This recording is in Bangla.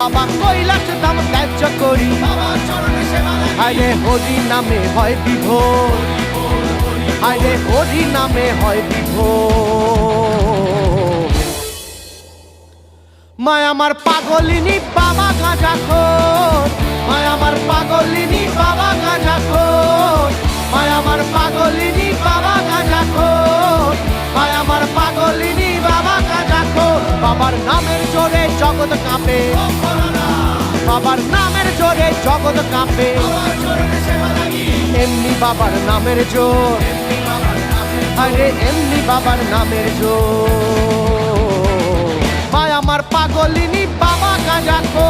বাবা কৈলাস ধাম ত্যায্য করি, আরে হরি নামে হয় বিভোর, আরে হরি নামে হয় বিভোর। মায় আমার পাগলিনী বাবা গাঁজাখোর, মায় আমার পাগলিনী বাবা গাঁজাখোর, মায় আমার পাগলিনী বাবা গাঁজাখোর, মায় আমার পাগলিনী বাবা গাঁজাখোর। বাবার নামের জোরে জগৎ কাঁপে, বাবার নামের জোরে জগৎ কাঁপে, এমনি বাবার নামের জোর, আরে এমনি বাবার নামের জোর। মায় আমার পাগলিনী বাবা গাঁজাখোর।